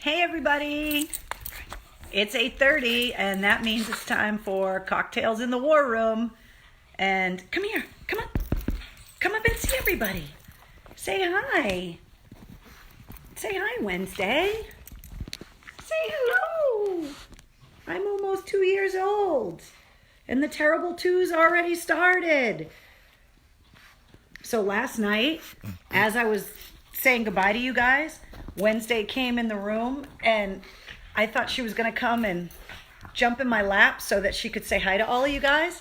Hey everybody, it's 8:30 and that means it's time for Cocktails in the War Room. And come here, come up and see everybody. Say hi. Say hi, Wednesday. Say hello. I'm almost 2 years old and the terrible twos already started. So last night, as I was saying goodbye to you guys, Wednesday came in the room and I thought she was going to come and jump in my lap so that she could say hi to all of you guys.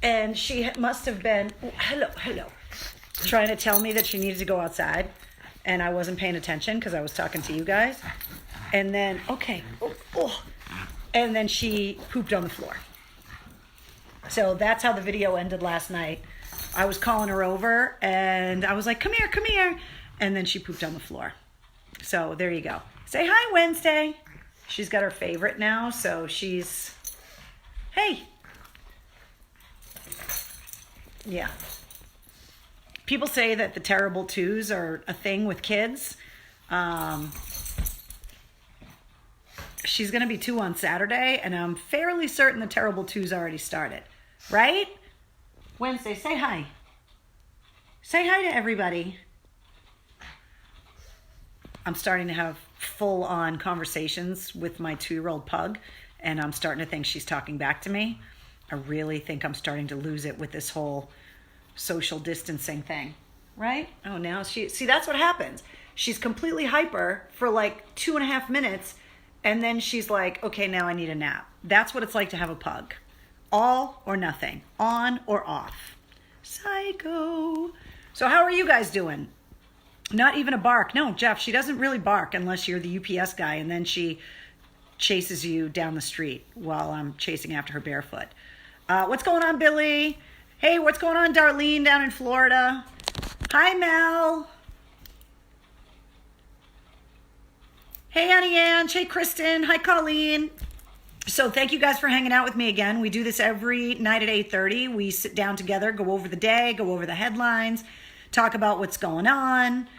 And she must have been, hello, trying to tell me that she needed to go outside. And I wasn't paying attention because I was talking to you guys. And then, and then she pooped on the floor. So that's how the video ended last night. I was calling her over and I was like, come here. And then she pooped on the floor. So there you go. Say hi, Wednesday. She's got her favorite now, so she's, hey. Yeah. People say that the terrible twos are a thing with kids. She's going to be 2 on Saturday, and I'm fairly certain the terrible twos already started. Right? Wednesday, say hi. Say hi to everybody. I'm starting to have full-on conversations with my 2-year-old pug, and I'm starting to think she's talking back to me. I really think I'm starting to lose it with this whole social distancing thing, right? Oh, now see, that's what happens. She's completely hyper for like 2.5 minutes, and then she's like, okay, now I need a nap. That's what it's like to have a pug. All or nothing, on or off. Psycho. So how are you guys doing? Not even a bark. No, Jeff, she doesn't really bark unless you're the UPS guy, and then she chases you down the street while I'm chasing after her barefoot. What's going on, Billy? Hey, what's going on, Darlene down in Florida? Hi, Mel. Hey, Annie Ann. Hey, Kristen. Hi, Colleen. So thank you guys for hanging out with me again. We do this every night at 8:30. We sit down together, go over the day, go over the headlines, talk about what's going on.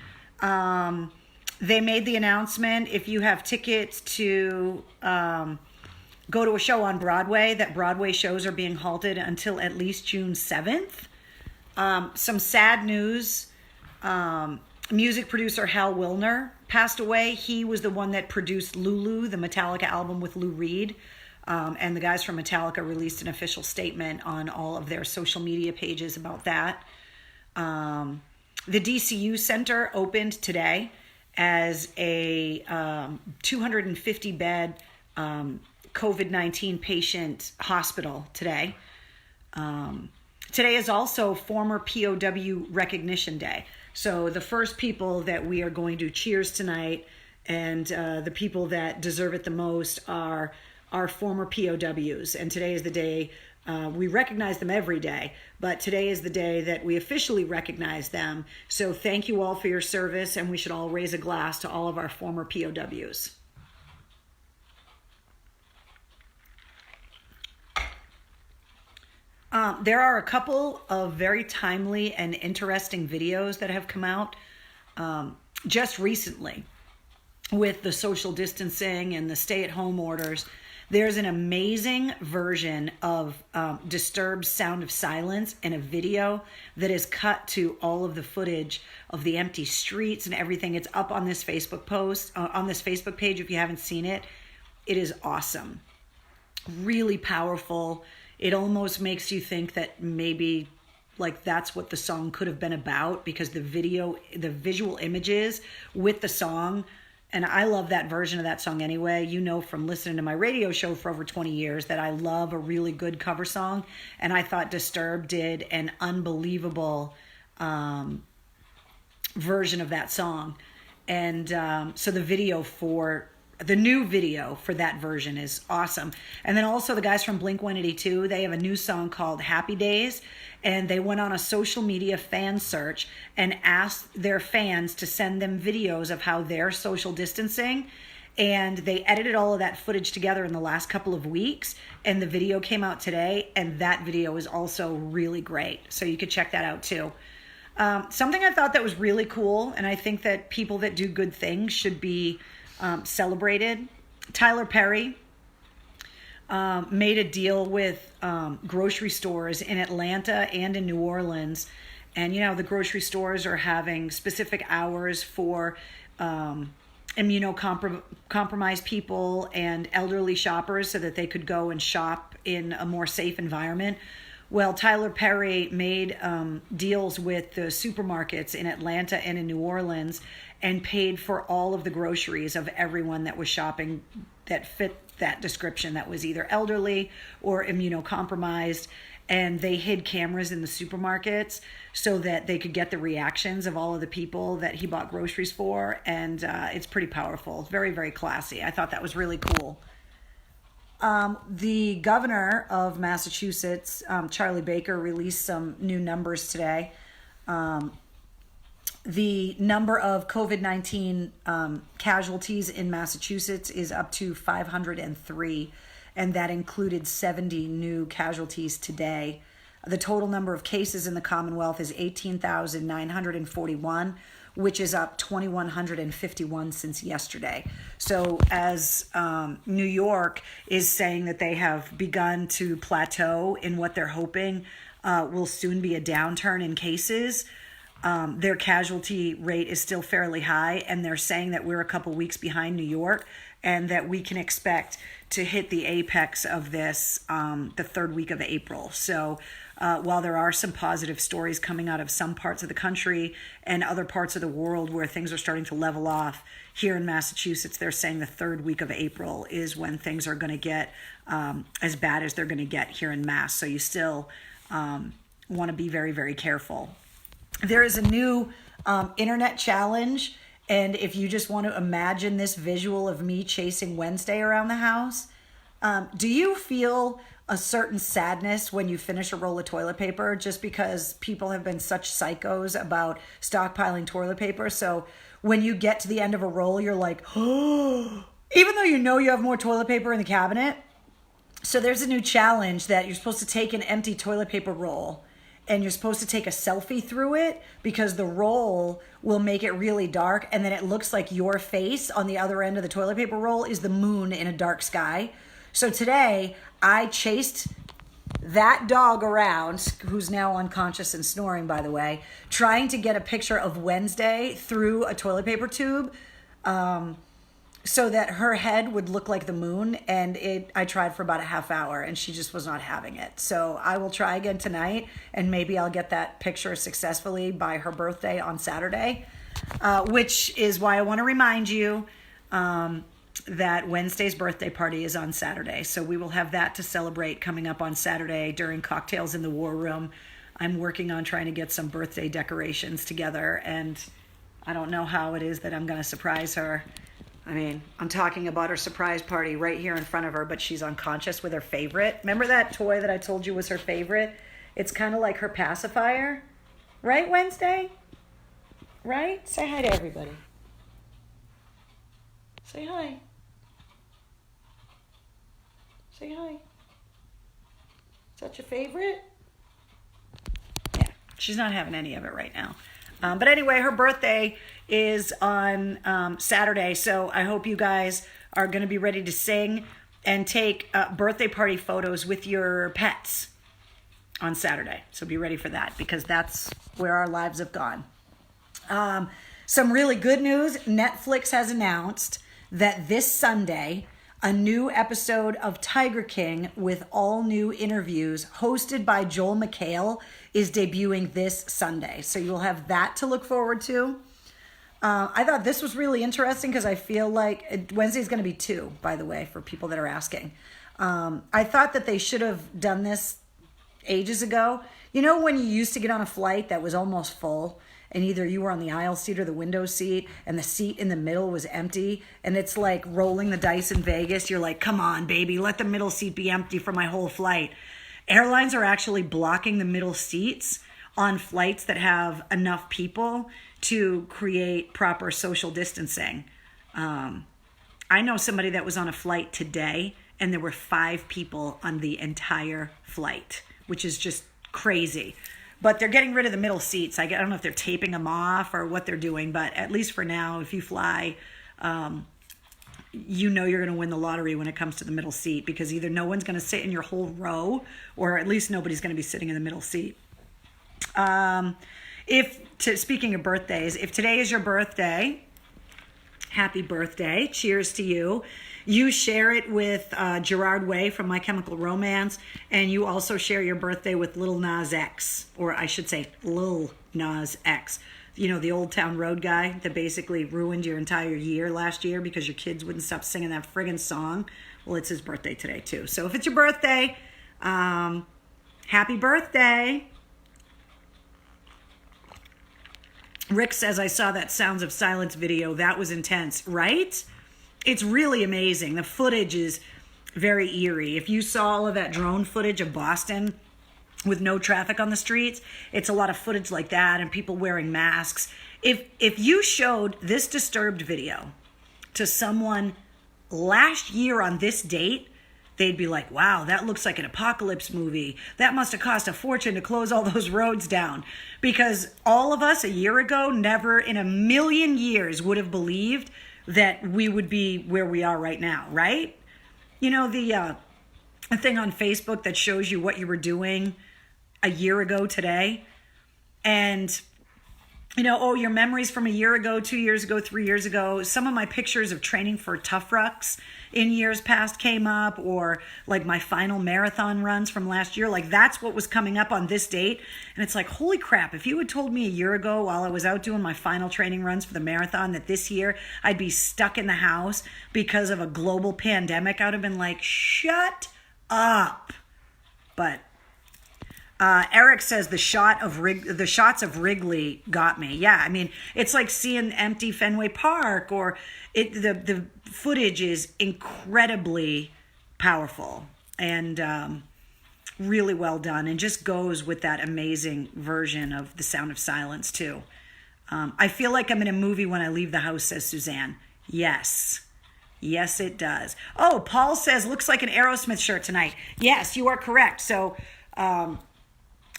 They made the announcement, if you have tickets to go to a show on Broadway, that Broadway shows are being halted until at least June 7th. Some sad news. Music producer Hal Wilner passed away. He was the one that produced Lulu, the Metallica album with Lou Reed. And the guys from Metallica released an official statement on all of their social media pages about that. The DCU Center opened today as a 250-bed COVID-19 patient hospital today. Today is also former POW Recognition Day. So the first people that we are going to cheers tonight, and the people that deserve it the most are our former POWs. And today is the day, we recognize them every day, but today is the day that we officially recognize them. So thank you all for your service, and we should all raise a glass to all of our former POWs. There are a couple of very timely and interesting videos that have come out just recently with the social distancing and the stay-at-home orders. There's an amazing version of Disturbed's Sound of Silence in a video that is cut to all of the footage of the empty streets and everything. It's up on this Facebook post, on this Facebook page. If you haven't seen it, it is awesome. Really powerful. It almost makes you think that maybe like that's what the song could have been about, because the visual images with the song. And I love that version of that song anyway. You know from listening to my radio show for over 20 years that I love a really good cover song. And I thought Disturbed did an unbelievable version of that song. And so the new video for that version is awesome. And then also the guys from Blink-182, they have a new song called Happy Days. And they went on a social media fan search and asked their fans to send them videos of how they're social distancing. And they edited all of that footage together in the last couple of weeks. And the video came out today. And that video is also really great. So you could check that out too. Something I thought that was really cool, and I think that people that do good things should be celebrated. Tyler Perry made a deal with grocery stores in Atlanta and in New Orleans. And, the grocery stores are having specific hours for immunocompromised people and elderly shoppers so that they could go and shop in a more safe environment. Well, Tyler Perry made deals with the supermarkets in Atlanta and in New Orleans and paid for all of the groceries of everyone that was shopping that fit that description, that was either elderly or immunocompromised. And they hid cameras in the supermarkets so that they could get the reactions of all of the people that he bought groceries for. And it's pretty powerful. It's very, very classy. I thought that was really cool. The governor of Massachusetts, Charlie Baker, released some new numbers today. The number of COVID-19 casualties in Massachusetts is up to 503, and that included 70 new casualties today. The total number of cases in the Commonwealth is 18,941, which is up 2,151 since yesterday. So as New York is saying that they have begun to plateau in what they're hoping will soon be a downturn in cases, their casualty rate is still fairly high, and they're saying that we're a couple weeks behind New York and that we can expect to hit the apex of this the third week of April. So while there are some positive stories coming out of some parts of the country and other parts of the world where things are starting to level off, here in Massachusetts, they're saying the third week of April is when things are going to get as bad as they're going to get here in Mass. So you still want to be very, very careful. There is a new internet challenge, and if you just want to imagine this visual of me chasing Wednesday around the house, do you feel a certain sadness when you finish a roll of toilet paper just because people have been such psychos about stockpiling toilet paper? So when you get to the end of a roll, you're like, oh, even though you know you have more toilet paper in the cabinet. So there's a new challenge that you're supposed to take an empty toilet paper roll and you're supposed to take a selfie through it because the roll will make it really dark, and then it looks like your face on the other end of the toilet paper roll is the moon in a dark sky. So today, I chased that dog around, who's now unconscious and snoring, by the way, trying to get a picture of Wednesday through a toilet paper tube so that her head would look like the moon. And I tried for about a half hour and she just was not having it. So I will try again tonight, and maybe I'll get that picture successfully by her birthday on Saturday, which is why I want to remind you that Wednesday's birthday party is on Saturday. So we will have that to celebrate coming up on Saturday during Cocktails in the War Room. I'm working on trying to get some birthday decorations together, and I don't know how it is that I'm going to surprise her. I mean, I'm talking about her surprise party right here in front of her, but she's unconscious with her favorite. Remember that toy that I told you was her favorite? It's kind of like her pacifier. Right, Wednesday? Right? Say hi to everybody. Say hi. Say hi. Is that your favorite? Yeah, she's not having any of it right now. But anyway, her birthday is on Saturday, so I hope you guys are going to be ready to sing and take birthday party photos with your pets on Saturday. So be ready for that, because that's where our lives have gone. Some really good news. Netflix has announced that this Sunday, a new episode of Tiger King with all new interviews hosted by Joel McHale is debuting this Sunday. So you'll have that to look forward to. I thought this was really interesting because I feel like Wednesday's going to be 2, by the way, for people that are asking. I thought that they should have done this ages ago. You know when you used to get on a flight that was almost full, and either you were on the aisle seat or the window seat, and the seat in the middle was empty, and it's like rolling the dice in Vegas. You're like, come on, baby, let the middle seat be empty for my whole flight. Airlines are actually blocking the middle seats on flights that have enough people to create proper social distancing. I know somebody that was on a flight today, and there were 5 people on the entire flight, which is just crazy. But they're getting rid of the middle seats. I don't know if they're taping them off or what they're doing, but at least for now, if you fly you know you're going to win the lottery when it comes to the middle seat, because either no one's going to sit in your whole row, or at least nobody's going to be sitting in the middle seat. Speaking of birthdays, if today is your birthday, happy birthday. Cheers to you. You share it with Gerard Way from My Chemical Romance, and you also share your birthday with Lil Nas X, or I should say Lil Nas X. You know, the Old Town Road guy that basically ruined your entire year last year because your kids wouldn't stop singing that friggin' song. Well, it's his birthday today too. So if it's your birthday, happy birthday. Rick says, I saw that Sounds of Silence video. That was intense, right? It's really amazing. The footage is very eerie. If you saw all of that drone footage of Boston with no traffic on the streets, it's a lot of footage like that and people wearing masks. If you showed this Disturbed video to someone last year on this date, they'd be like, wow, that looks like an apocalypse movie. That must have cost a fortune to close all those roads down. Because all of us a year ago never in a million years would have believed that we would be where we are right now, right? You know, the thing on Facebook that shows you what you were doing a year ago today, and you know, oh, your memories from a year ago, 2 years ago, 3 years ago. Some of my pictures of training for Tough Rucks in years past came up, or like my final marathon runs from last year. Like that's what was coming up on this date. And it's like, holy crap, if you had told me a year ago while I was out doing my final training runs for the marathon that this year I'd be stuck in the house because of a global pandemic, I would have been like, shut up. But Eric says the shots of Wrigley got me. Yeah, I mean, it's like seeing empty Fenway Park, or the footage is incredibly powerful and really well done, and just goes with that amazing version of The Sound of Silence too. I feel like I'm in a movie when I leave the house, says Suzanne. Yes, it does. Oh, Paul says, looks like an Aerosmith shirt tonight. Yes, you are correct. So,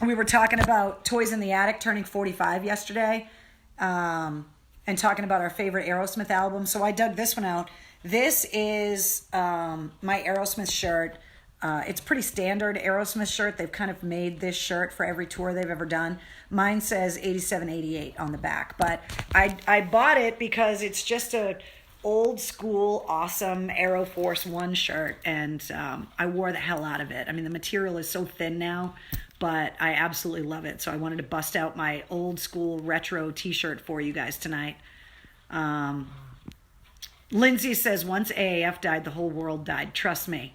we were talking about Toys in the Attic turning 45 yesterday, and talking about our favorite Aerosmith album. So I dug this one out. This is my Aerosmith shirt. It's pretty standard Aerosmith shirt. They've kind of made this shirt for every tour they've ever done. Mine says 87, 88 on the back. But I bought it because it's just a old school, awesome Aero Force One shirt. And I wore the hell out of it. I mean, the material is so thin now, but I absolutely love it. So I wanted to bust out my old school retro t-shirt for you guys tonight. Lindsay says, once AAF died, the whole world died. Trust me.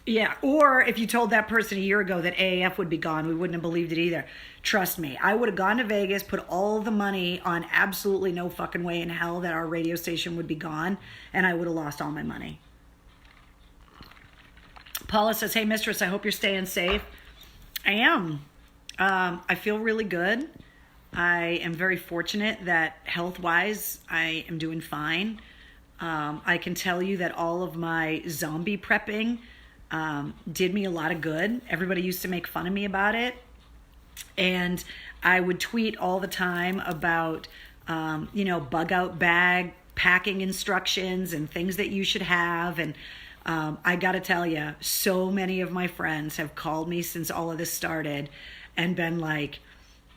Yeah, or if you told that person a year ago that AAF would be gone, we wouldn't have believed it either. Trust me. I would have gone to Vegas, put all the money on absolutely no fucking way in hell that our radio station would be gone, and I would have lost all my money. Paula says, hey, mistress, I hope you're staying safe. I am. I feel really good. I am very fortunate that health-wise, I am doing fine. I can tell you that all of my zombie prepping did me a lot of good. Everybody used to make fun of me about it. And I would tweet all the time about, bug out bag packing instructions and things that you should have. And I got to tell you, so many of my friends have called me since all of this started and been like,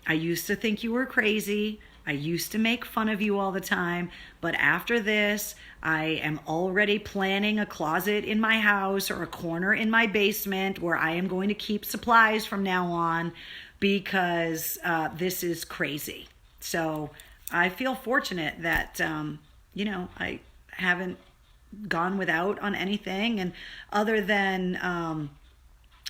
I used to think you were crazy. I used to make fun of you all the time. But after this, I am already planning a closet in my house or a corner in my basement where I am going to keep supplies from now on, because this is crazy. So I feel fortunate that, I haven't gone without on anything, and other than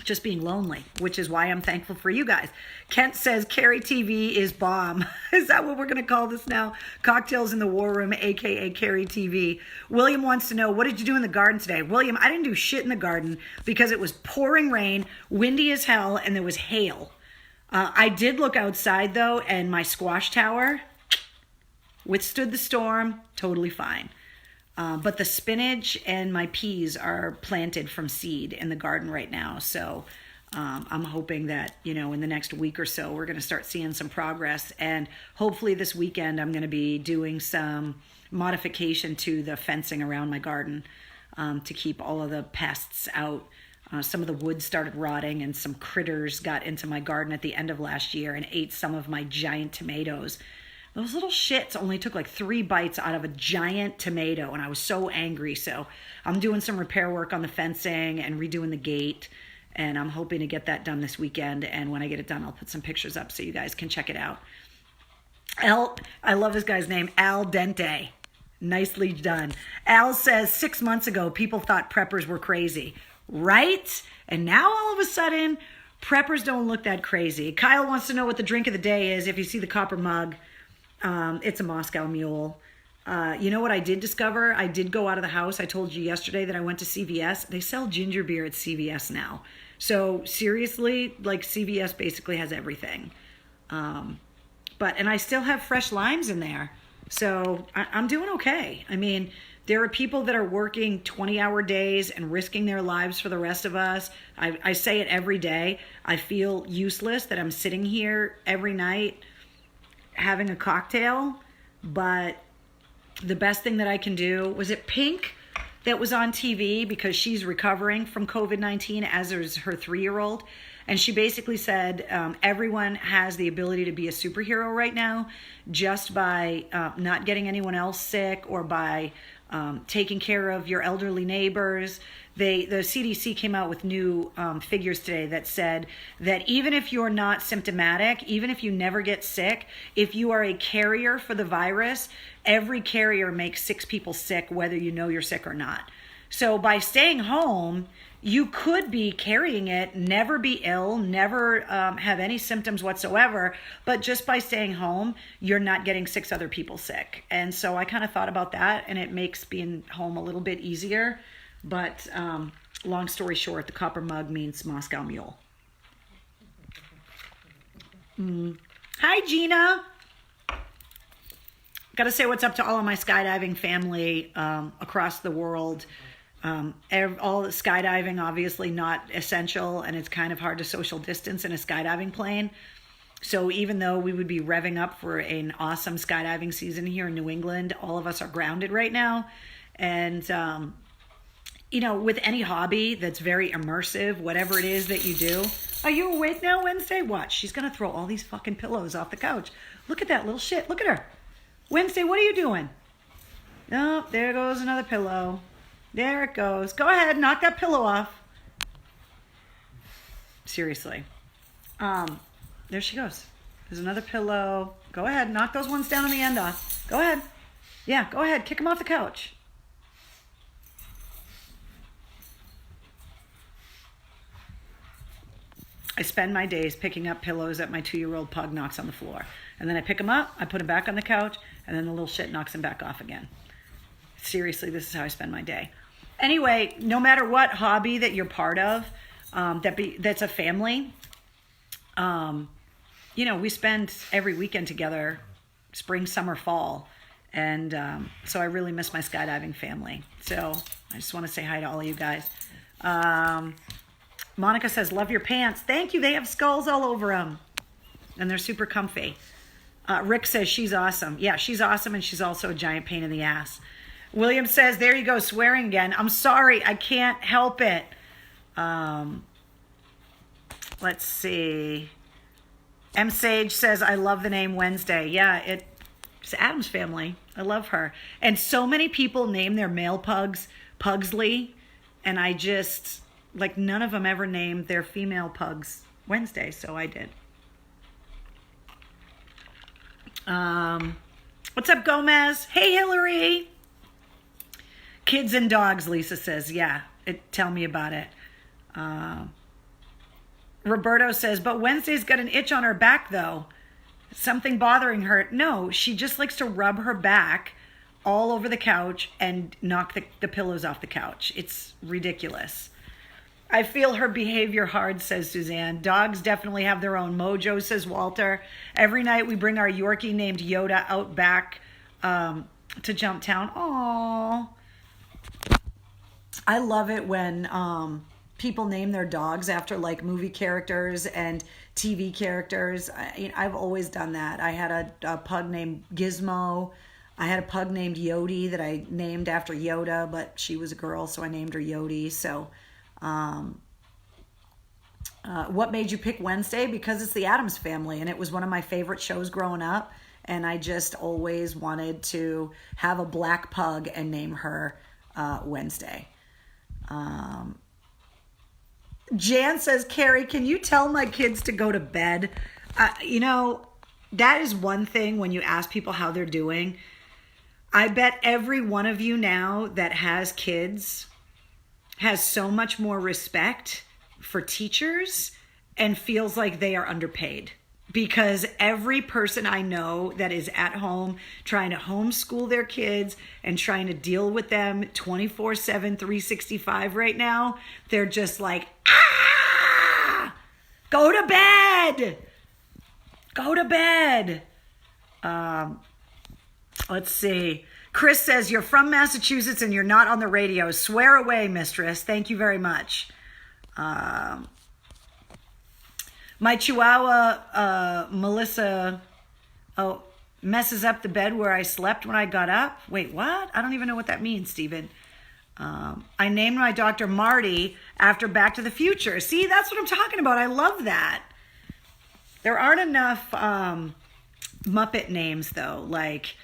just being lonely, which is why I'm thankful for you guys. Kent says Carrie TV is bomb. Is that what we're going to call this now? Cocktails in the War Room, aka Carrie TV. William wants to know, what did you do in the garden today? William, I didn't do shit in the garden because it was pouring rain, windy as hell, and there was hail. I did look outside though, and my squash tower withstood the storm totally fine. But the spinach and my peas are planted from seed in the garden right now. So I'm hoping that, in the next week or so, we're going to start seeing some progress. And hopefully this weekend, I'm going to be doing some modification to the fencing around my garden to keep all of the pests out. Some of the wood started rotting, and some critters got into my garden at the end of last year and ate some of my giant tomatoes. Those little shits only took like 3 bites out of a giant tomato, and I was so angry. So I'm doing some repair work on the fencing and redoing the gate, and I'm hoping to get that done this weekend. And when I get it done, I'll put some pictures up so you guys can check it out. I love this guy's name, Al Dente. Nicely done. Al says 6 months ago, people thought preppers were crazy, right? And now all of a sudden, preppers don't look that crazy. Kyle wants to know what the drink of the day is. If you see the copper mug, it's a Moscow Mule. You know what I did discover? I did go out of the house. I told you yesterday that I went to CVS. They sell ginger beer at CVS now. So seriously, like CVS basically has everything. And I still have fresh limes in there. So I'm doing okay. I mean, there are people that are working 20-hour days and risking their lives for the rest of us. I say it every day. I feel useless that I'm sitting here every night having a cocktail. But the best thing that I can do, was it Pink that was on TV because she's recovering from COVID-19, as is her 3-year-old. And she basically said everyone has the ability to be a superhero right now just by not getting anyone else sick or by taking care of your elderly neighbors. The CDC came out with new figures today that said that even if you're not symptomatic, even if you never get sick, if you are a carrier for the virus, every carrier makes 6 people sick, whether you know you're sick or not. So by staying home, you could be carrying it, never be ill, never have any symptoms whatsoever, but just by staying home, you're not getting 6 other people sick. And so I kind of thought about that, and it makes being home a little bit easier. But long story short, the copper mug means Moscow Mule. Hi, Gina. Got to say what's up to all of my skydiving family across the world. All the skydiving, obviously not essential, and it's kind of hard to social distance in a skydiving plane. So even though we would be revving up for an awesome skydiving season here in New England, all of us are grounded right now. And, with any hobby that's very immersive, whatever it is that you do. Are you awake now, Wednesday? Watch, she's going to throw all these fucking pillows off the couch. Look at that little shit. Look at her. Wednesday, what are you doing? Oh, there goes another pillow. There it goes. Go ahead, knock that pillow off. Seriously. There she goes. There's another pillow. Go ahead, knock those ones down on the end off. Go ahead. Yeah, go ahead. Kick them off the couch. I spend my days picking up pillows that my 2-year-old pug knocks on the floor. And then I pick them up, I put them back on the couch, and then the little shit knocks them back off again. Seriously, this is how I spend my day. Anyway, no matter what hobby that you're part of, that's a family, we spend every weekend together, spring, summer, fall. And so I really miss my skydiving family. So I just want to say hi to all of you guys. Monica says, love your pants. Thank you. They have skulls all over them. And they're super comfy. Rick says she's awesome. Yeah, she's awesome. And she's also a giant pain in the ass. William says, there you go, swearing again. I'm sorry. I can't help it. Let's see. M. Sage says, I love the name Wednesday. Yeah, it's Adam's family. I love her. And so many people name their male pugs Pugsley. And I just, none of them ever named their female pugs Wednesday. So I did. What's up, Gomez? Hey, Hillary. Kids and dogs, Lisa says. Yeah, tell me about it. Roberto says, but Wednesday's got an itch on her back, though. Something bothering her. No, she just likes to rub her back all over the couch and knock the pillows off the couch. It's ridiculous. I feel her behavior hard, says Suzanne. Dogs definitely have their own mojo, says Walter. Every night we bring our Yorkie named Yoda out back to Jump Town. Aww. I love it when people name their dogs after movie characters and TV characters. I've always done that. I had a pug named Gizmo. I had a pug named Yodi that I named after Yoda, but she was a girl, so I named her Yodi. So, what made you pick Wednesday? Because it's the Addams Family, and it was one of my favorite shows growing up. And I just always wanted to have a black pug and name her Wednesday. Jan says, Carrie, can you tell my kids to go to bed? You know, that is one thing when you ask people how they're doing. I bet every one of you now that has kids has so much more respect for teachers and feels like they are underpaid. Because every person I know that is at home trying to homeschool their kids and trying to deal with them 24/7, 365 right now, they're just like, go to bed. Go to bed. Let's see. Chris says, you're from Massachusetts and you're not on the radio. Swear away, mistress. Thank you very much. My Chihuahua, Melissa, messes up the bed where I slept when I got up. Wait, what? I don't even know what that means, Stephen. I named my doctor Marty after Back to the Future. See, that's what I'm talking about. I love that. There aren't enough Muppet names, though. Like,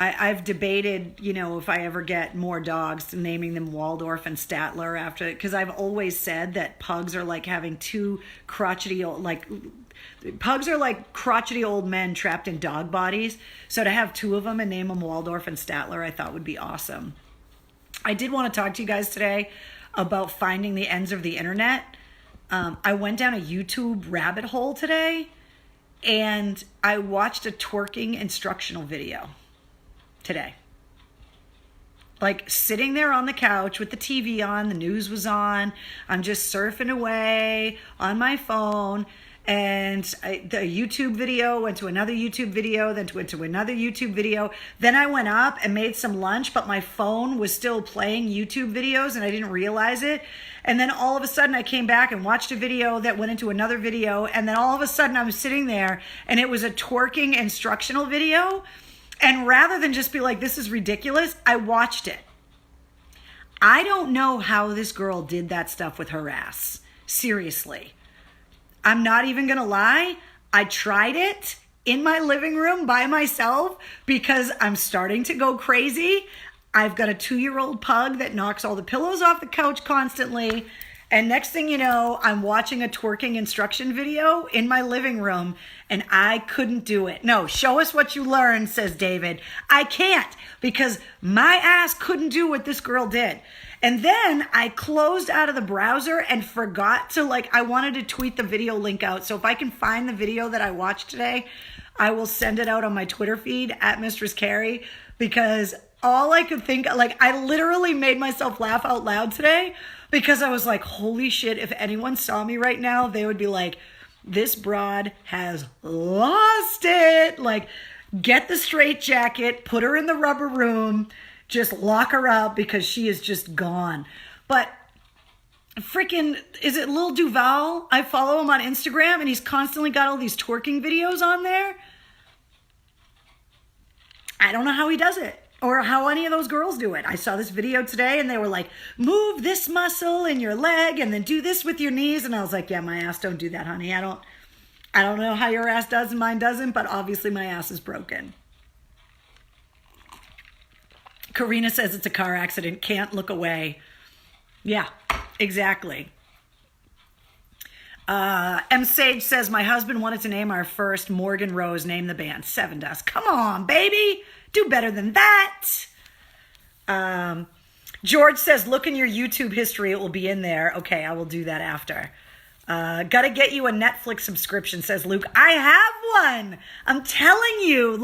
I've debated, you know, if I ever get more dogs, naming them Waldorf and Statler after, because I've always said that pugs are like having two crotchety old, pugs are like crotchety old men trapped in dog bodies. So to have two of them and name them Waldorf and Statler, I thought would be awesome. I did want to talk to you guys today about finding the ends of the internet. I went down a YouTube rabbit hole today and I watched a twerking instructional video today. Like sitting there on the couch with the TV on, the news was on, I'm just surfing away on my phone, and the YouTube video went to another YouTube video, then went to another YouTube video. Then I went up and made some lunch, but my phone was still playing YouTube videos and I didn't realize it. And then all of a sudden I came back and watched a video that went into another video. And then all of a sudden I'm sitting there and it was a twerking instructional video. And rather than just be like, this is ridiculous, I watched it. I don't know how this girl did that stuff with her ass. Seriously. I'm not even going to lie. I tried it in my living room by myself because I'm starting to go crazy. I've got a 2-year-old pug that knocks all the pillows off the couch constantly. And next thing you know, I'm watching a twerking instruction video in my living room and I couldn't do it. No, show us what you learned, says David. I can't because my ass couldn't do what this girl did. And then I closed out of the browser and forgot to I wanted to tweet the video link out. So if I can find the video that I watched today, I will send it out on my Twitter feed at Mistress Carrie, because all I could think, I literally made myself laugh out loud today because I was like, holy shit, if anyone saw me right now, they would be like, this broad has lost it. Like, get the straitjacket, put her in the rubber room, just lock her up because she is just gone. But freaking, is it Lil Duval? I follow him on Instagram and he's constantly got all these twerking videos on there. I don't know how he does it or how any of those girls do it. I saw this video today and they were like, move this muscle in your leg and then do this with your knees. And I was like, yeah, my ass don't do that, honey. I don't know how your ass does and mine doesn't, but obviously my ass is broken. Karina says it's a car accident. Can't look away. Yeah, exactly. M. Sage says, my husband wanted to name our first Morgan Rose, name the band Seven Dust. Come on, baby. Do better than that. George says, look in your YouTube history. It will be in there. Okay, I will do that after. Gotta get you a Netflix subscription, says Luke. I have one. I'm telling you,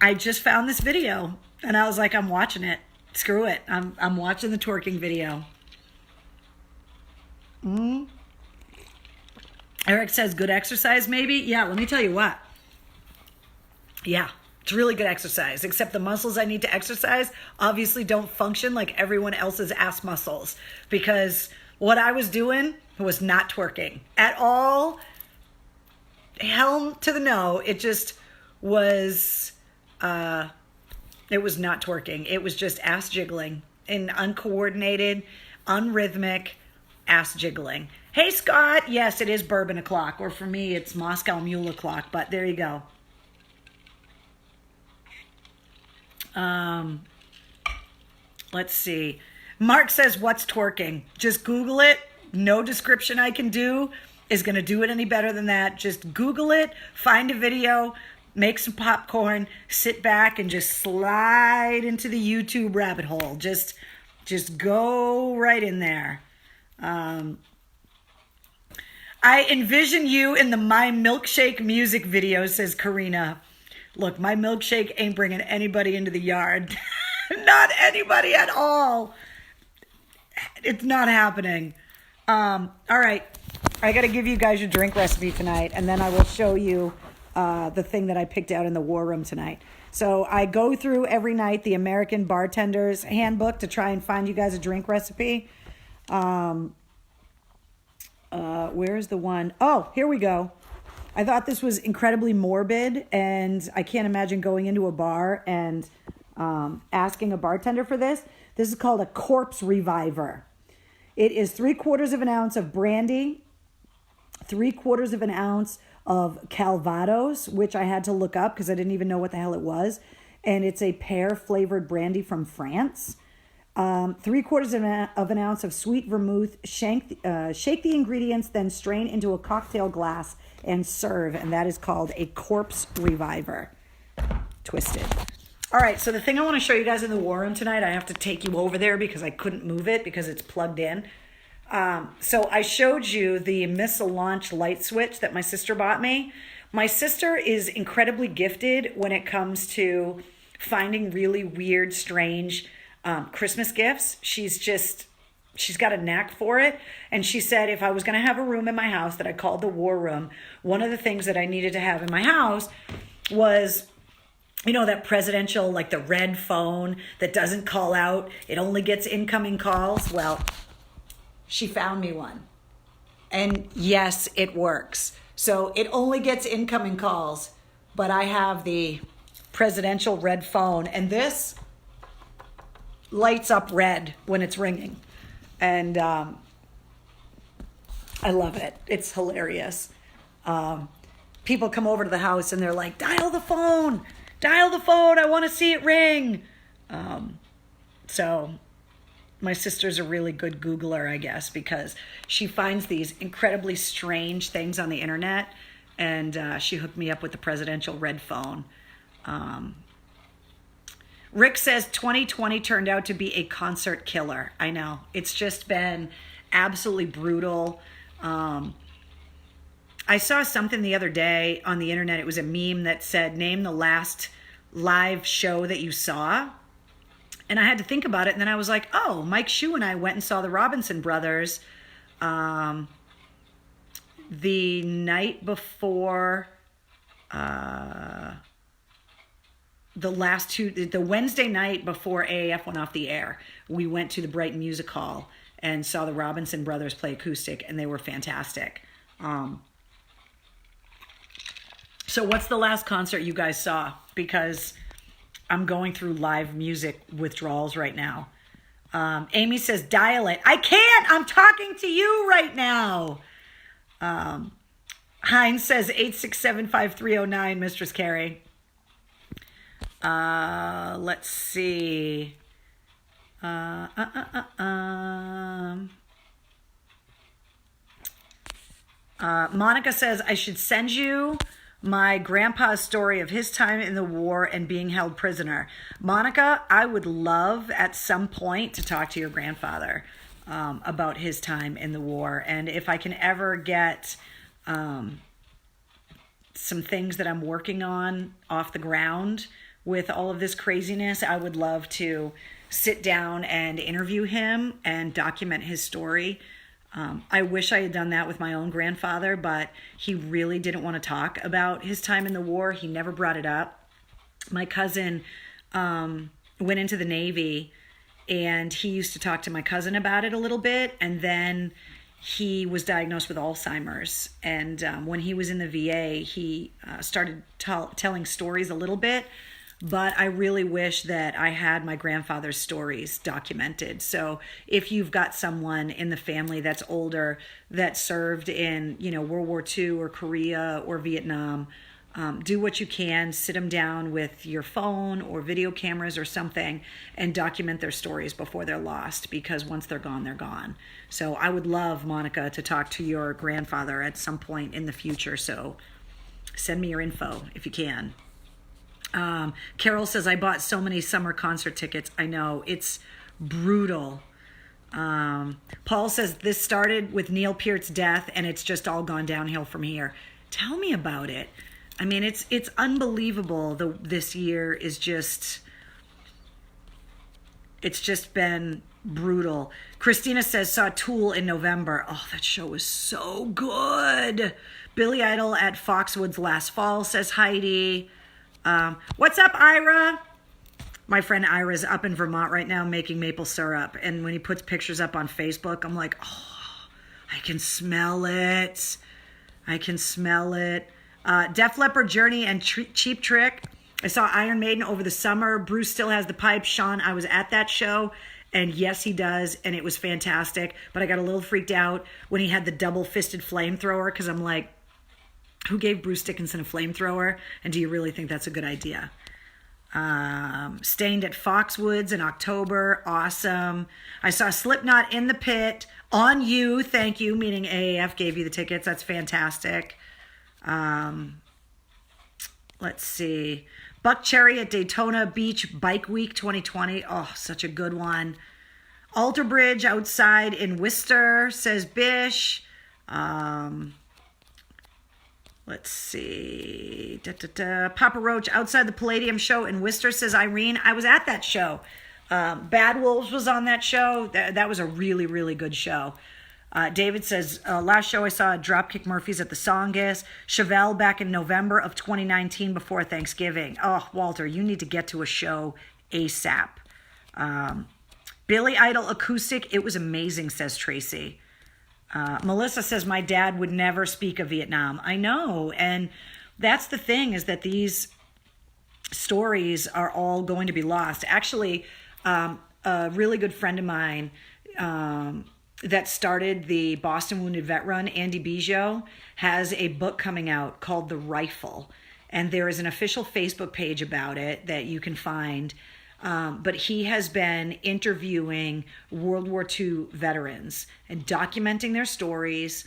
I just found this video and I was like, I'm watching it. Screw it. I'm watching the twerking video. Eric says, good exercise maybe? Yeah, let me tell you what. Yeah, it's really good exercise, except the muscles I need to exercise obviously don't function like everyone else's ass muscles, because what I was doing was not twerking at all. Hell to the no. It just was It was not twerking. It was just ass jiggling and uncoordinated, unrhythmic ass jiggling. Hey, Scott. Yes, it is bourbon o'clock. Or for me, it's Moscow Mule o'clock. But there you go. Let's see. Mark says, what's twerking? Just Google it. No description I can do is going to do it any better than that. Just Google it, find a video, make some popcorn, sit back and just slide into the YouTube rabbit hole. Just go right in there. I envision you in the My Milkshake music video, says Karina. Look, my milkshake ain't bringing anybody into the yard. Not anybody at all. It's not happening. All right. I got to give you guys your drink recipe tonight, and then I will show you the thing that I picked out in the war room tonight. So I go through every night the American Bartender's Handbook to try and find you guys a drink recipe. Where's the one? Oh, here we go. I thought this was incredibly morbid, and I can't imagine going into a bar and asking a bartender for this. This is called a corpse reviver. It is 3/4 of an ounce of brandy, 3/4 of an ounce of Calvados, which I had to look up because I didn't even know what the hell it was. And it's a pear flavored brandy from France. 3/4 of an ounce of sweet vermouth. Shake the ingredients, then strain into a cocktail glass and serve. And that is called a corpse reviver. Twisted. All right, so the thing I want to show you guys in the war room tonight, I have to take you over there because I couldn't move it because it's plugged in. So I showed you the missile launch light switch that my sister bought me. My sister is incredibly gifted when it comes to finding really weird, strange Christmas gifts. She's got a knack for it. And she said if I was going to have a room in my house that I called the war room, one of the things that I needed to have in my house was, you know, that presidential, like the red phone that doesn't call out. It only gets incoming calls. Well, she found me one. And yes, it works. So it only gets incoming calls, but I have the presidential red phone, and this lights up red when it's ringing. And I love it. It's hilarious. People come over to the house and they're like, dial the phone. I want to see it ring. So my sister's a really good Googler, I guess, because she finds these incredibly strange things on the internet, and she hooked me up with the presidential red phone. Rick says 2020 turned out to be a concert killer. I know. It's just been absolutely brutal. I saw something the other day on the internet. It was a meme that said, name the last live show that you saw. And I had to think about it. And then I was like, oh, Mike Shue and I went and saw the Robinson Brothers the night before the Wednesday night before AAF went off the air. We went to the Brighton Music Hall and saw the Robinson Brothers play acoustic, and they were fantastic. So what's the last concert you guys saw? Because I'm going through live music withdrawals right now. Amy says, dial it. I can't. I'm talking to you right now. Heinz says 8675309, Mistress Carrie. Let's see. Monica says, I should send you my grandpa's story of his time in the war and being held prisoner. Monica, I would love at some point to talk to your grandfather about his time in the war. And if I can ever get some things that I'm working on off the ground with all of this craziness, I would love to sit down and interview him and document his story. I wish I had done that with my own grandfather, but he really didn't want to talk about his time in the war. He never brought it up. My cousin went into the Navy, and he used to talk to my cousin about it a little bit, and then he was diagnosed with Alzheimer's. And when he was in the VA, he started telling stories a little bit, but I really wish that I had my grandfather's stories documented. So if you've got someone in the family that's older that served in, World War II or Korea or Vietnam, do what you can, sit them down with your phone or video cameras or something and document their stories before they're lost, because once they're gone, they're gone. So I would love, Monica, to talk to your grandfather at some point in the future. So send me your info if you can. Carol says, I bought so many summer concert tickets. I know, it's brutal. Paul says, this started with Neil Peart's death and it's just all gone downhill from here. Tell me about it. I mean, it's unbelievable. This year is it's just been brutal. Christina says, saw Tool in November. Oh, that show was so good. Billy Idol at Foxwoods last fall, says Heidi. What's up, Ira? My friend Ira's up in Vermont right now making maple syrup. And when he puts pictures up on Facebook, I'm like, oh, I can smell it. I can smell it. Def Leppard, Journey, and Cheap Trick. I saw Iron Maiden over the summer. Bruce still has the pipe. Sean, I was at that show. And yes, he does. And it was fantastic. But I got a little freaked out when he had the double-fisted flamethrower, because I'm like, who gave Bruce Dickinson a flamethrower? And do you really think that's a good idea? Stained at Foxwoods in October. Awesome. I saw Slipknot in the pit on you. Thank you. Meaning AAF gave you the tickets. That's fantastic. Let's see. Buck Cherry at Daytona Beach Bike Week 2020. Oh, such a good one. Alter Bridge outside in Worcester, says Bish. Let's see. Papa Roach outside the Palladium show in Worcester, says Irene. I was at that show. Bad Wolves was on that show. That was a really, really good show. David says, last show I saw Dropkick Murphys at the Songus. Chevelle back in November of 2019 before Thanksgiving. Oh, Walter, you need to get to a show ASAP. Billy Idol acoustic. It was amazing, says Tracy. Melissa says, my dad would never speak of Vietnam. I know. And that's the thing, is that these stories are all going to be lost. Actually, a really good friend of mine that started the Boston Wounded Vet Run, Andy Bijo, has a book coming out called The Rifle. And there is an official Facebook page about it that you can find. But he has been interviewing World War II veterans and documenting their stories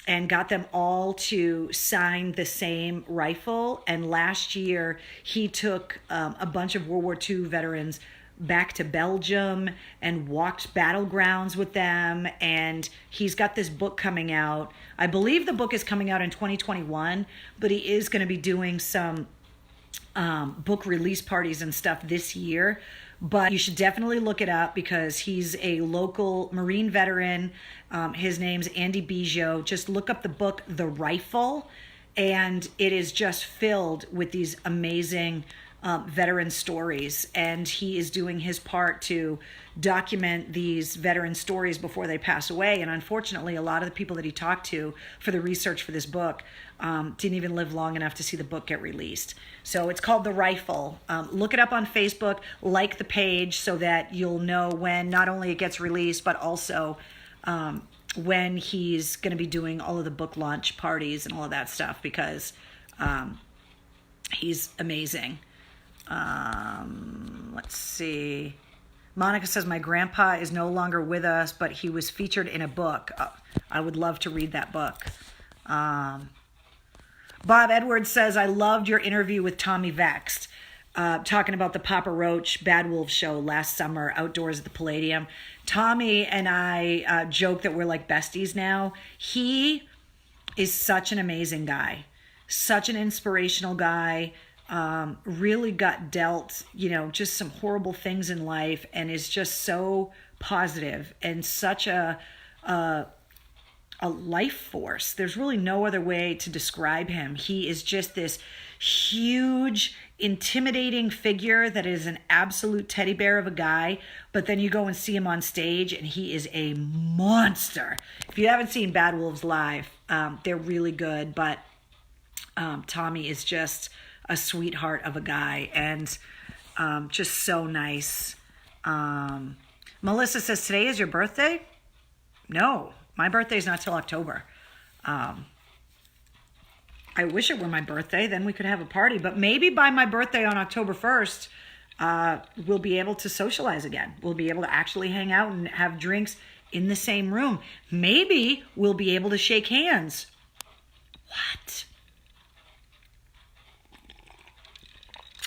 and got them all to sign the same rifle. And last year, he took a bunch of World War II veterans back to Belgium and walked battlegrounds with them. And he's got this book coming out. I believe the book is coming out in 2021, but he is going to be doing some book release parties and stuff this year. But you should definitely look it up, because he's a local Marine veteran. His name's Andy Bijo. Just look up the book, The Rifle, and it is just filled with these amazing veteran stories. And he is doing his part to document these veteran stories before they pass away. And unfortunately, a lot of the people that he talked to for the research for this book didn't even live long enough to see the book get released. So it's called The Rifle. Look it up on Facebook, like the page, so that you'll know when not only it gets released, but also when he's going to be doing all of the book launch parties and all of that stuff, because he's amazing. Let's see. Monica says, my grandpa is no longer with us, but he was featured in a book. I would love to read that book. Bob Edwards says, I loved your interview with Tommy Vext, talking about the Papa Roach Bad Wolves show last summer outdoors at the Palladium. Tommy and I joke that we're like besties now. He is such an amazing guy, such an inspirational guy. Really got dealt, just some horrible things in life, and is just so positive and such a life force. There's really no other way to describe him. He is just this huge, intimidating figure that is an absolute teddy bear of a guy, but then you go and see him on stage and he is a monster. If you haven't seen Bad Wolves live, they're really good, but Tommy is just a sweetheart of a guy, and just so nice. Melissa says, today is your birthday? No, my birthday's not till October. I wish it were my birthday, then we could have a party. But maybe by my birthday on October 1st, we'll be able to socialize again. We'll be able to actually hang out and have drinks in the same room. Maybe we'll be able to shake hands. What?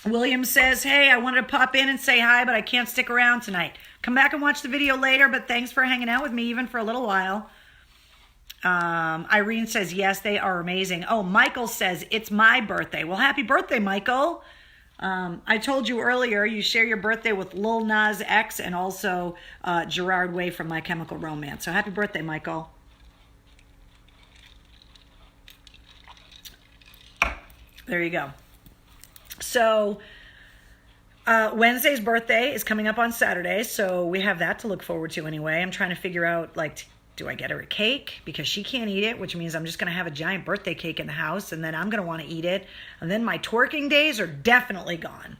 William says, hey, I wanted to pop in and say hi, but I can't stick around tonight. Come back and watch the video later, but thanks for hanging out with me even for a little while. Irene says, yes, they are amazing. Oh, Michael says, it's my birthday. Well, happy birthday, Michael. I told you earlier, you share your birthday with Lil Nas X and also Gerard Way from My Chemical Romance. So happy birthday, Michael. There you go. So Wednesday's birthday is coming up on Saturday, so we have that to look forward to anyway. I'm trying to figure out, like, do I get her a cake? Because she can't eat it, which means I'm just going to have a giant birthday cake in the house, and then I'm going to want to eat it. And then my twerking days are definitely gone.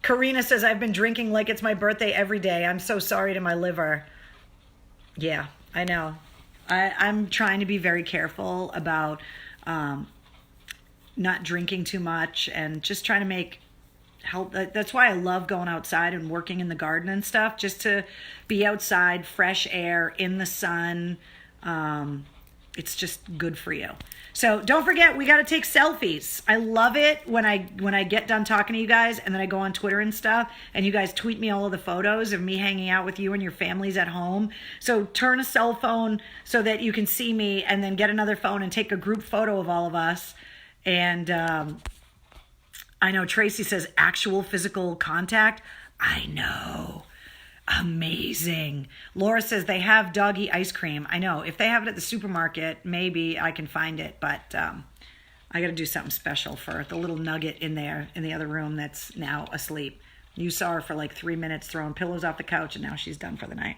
Karina says, I've been drinking like it's my birthday every day. I'm so sorry to my liver. Yeah, I know. I'm trying to be very careful about not drinking too much and just trying to make help. That's why I love going outside and working in the garden and stuff, just to be outside, fresh air, in the sun. It's just good for you. So don't forget, we got to take selfies. I love it when I get done talking to you guys and then I go on Twitter and stuff and you guys tweet me all of the photos of me hanging out with you and your families at home. So turn a cell phone so that you can see me, and then get another phone and take a group photo of all of us. And I know Tracy says actual physical contact. I know. Amazing. Laura says they have doggy ice cream. I know. If they have it at the supermarket, maybe I can find it. But I got to do something special for the little nugget in there in the other room that's now asleep. You saw her for like 3 minutes throwing pillows off the couch, and now she's done for the night.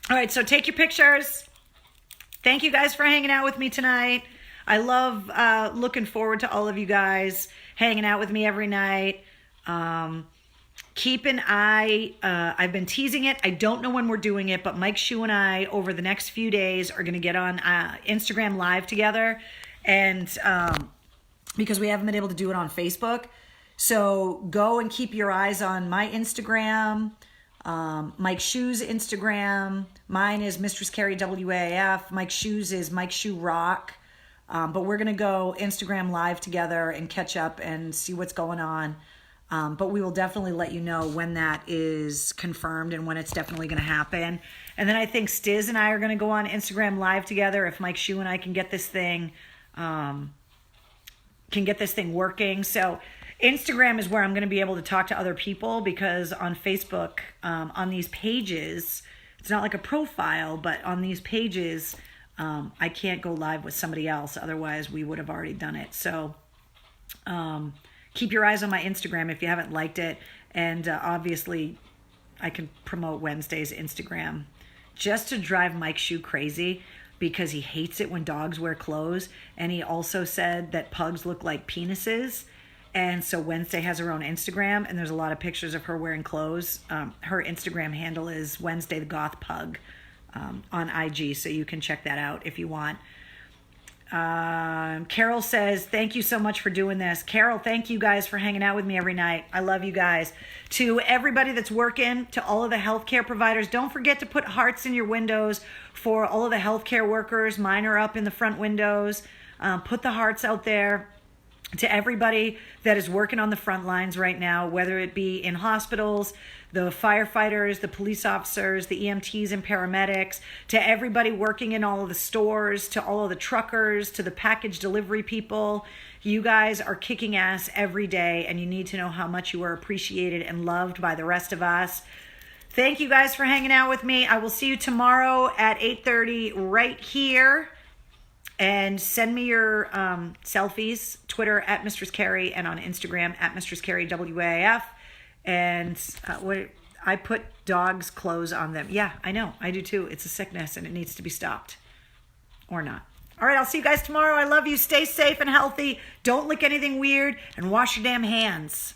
All right, so take your pictures. Thank you guys for hanging out with me tonight. I love looking forward to all of you guys hanging out with me every night. Keep an eye. I've been teasing it. I don't know when we're doing it, but Mike Shue and I, over the next few days, are going to get on Instagram Live together. And because we haven't been able to do it on Facebook. So go and keep your eyes on my Instagram, Mike Shue's Instagram. Mine is Mistress Carrie WAF. Mike Shue's is Mike Shue Rock. But we're going to go Instagram Live together and catch up and see what's going on. But we will definitely let you know when that is confirmed and when it's definitely going to happen. And then I think Stiz and I are going to go on Instagram Live together if Mike Shue and I can get this thing working. So Instagram is where I'm going to be able to talk to other people, because on Facebook, on these pages, it's not like a profile, but on these pages, I can't go live with somebody else. Otherwise, we would have already done it. So keep your eyes on my Instagram if you haven't liked it. And obviously, I can promote Wednesday's Instagram just to drive Mike Shue crazy, because he hates it when dogs wear clothes. And he also said that pugs look like penises. And so Wednesday has her own Instagram, and there's a lot of pictures of her wearing clothes. Her Instagram handle is Wednesday the Goth Pug on IG, so you can check that out if you want. Carol says, thank you so much for doing this. Carol, thank you guys for hanging out with me every night. I love you guys. To everybody that's working, to all of the healthcare providers, don't forget to put hearts in your windows for all of the healthcare workers. Mine are up in the front windows. Put the hearts out there. To everybody that is working on the front lines right now, whether it be in hospitals, the firefighters, the police officers, the EMTs and paramedics, to everybody working in all of the stores, to all of the truckers, to the package delivery people, you guys are kicking ass every day, and you need to know how much you are appreciated and loved by the rest of us. Thank you guys for hanging out with me. I will see you tomorrow at 8:30 right here. And send me your selfies, Twitter at Mistress Carrie, and on Instagram at Mistress Carrie WAF. And I put dogs' clothes on them. Yeah, I know. I do too. It's a sickness and it needs to be stopped. Or not. All right, I'll see you guys tomorrow. I love you. Stay safe and healthy. Don't lick anything weird and wash your damn hands.